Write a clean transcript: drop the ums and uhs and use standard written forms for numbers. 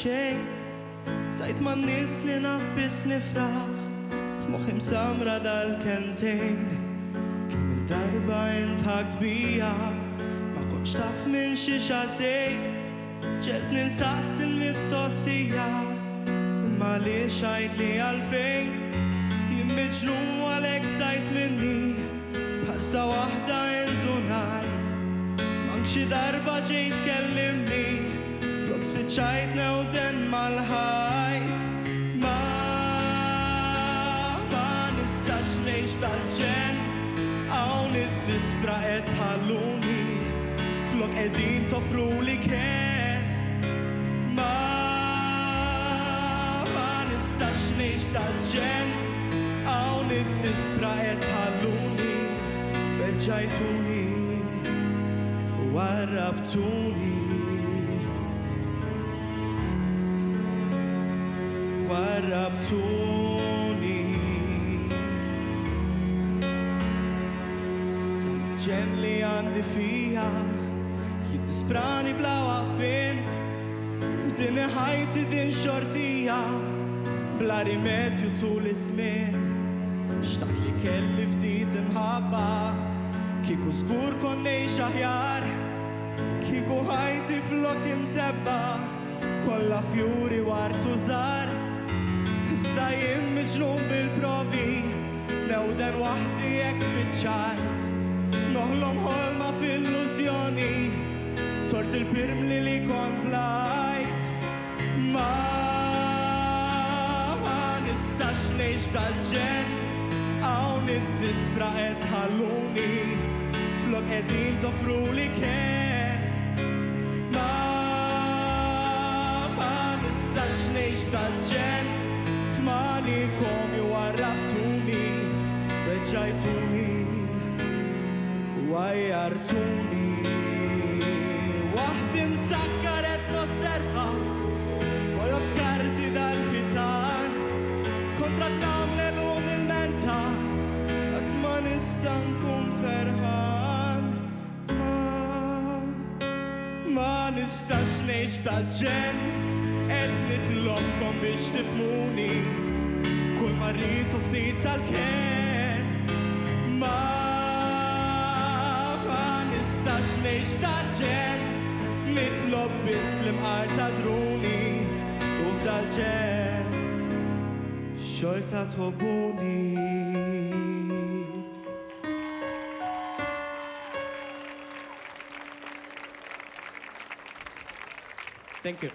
xejn. Tajt ma' n-nies li naf biss nifraħ, f'moħħi msamra dal-kentejn. Kien il-darba intħakt bija, ma kontx taf minn xi xaddej. ċelt ninsaqs il-mistoqsija, imma li xajt li għalfejn. Jien miġnun u għalhekk bżajt minni, bħarsa waħda indunajt. Mank xi darba ġejt kellimni, flok spiċċajt newden mal-ħajt. Ma nistax ngħix tal-ġen, hawn id-dispra qed ħalluni, flok qegħdin toffruli kien. Ma nistax ngħix tal-ġen, hawn id-dispra qed ħalluni, beġġajtuni u warrabtuni. Warrabtuni. Ġen li għandi fija jiddisprani bla waqfin, din ħajti din xortija bla rimedju tul iż-żmien. Xtaqt li kelli ftit imħabba, kieku żgur kon ngħix aħjar, kieku ħajti flok imtebba kollha fjuri wartu żgħar. Iżda jien miġnun bil-provi, newden waħdi jekk spiċċajt. Noħlom ħolma f'illużjoni, tort il-pirmli li kont blajt. Ma nistax ngħix tal-ġen, hawn id-dispra qed ħalluni, flok qegħdin toffruli kien. Ma nistax ngħix tal-ġen, f'manikom ju warrabtuni, beġġajtuni u għajjartuni. Waħdi msakkar qed nosserva, kolot karti dal-ħitan, kontra t-namlen u nil-menta, għat ma nista' nkun ferħan. Ma nistax ngħix tal-ġen, qed nitlobkom biex tifhmuni, kull ma rrid u ftit tal-kien. Ma nistax ngħix tal-ġen, nitlob biss l-imqar tadruni, u f'dal-ġen xorta tħobbuni. Thank you.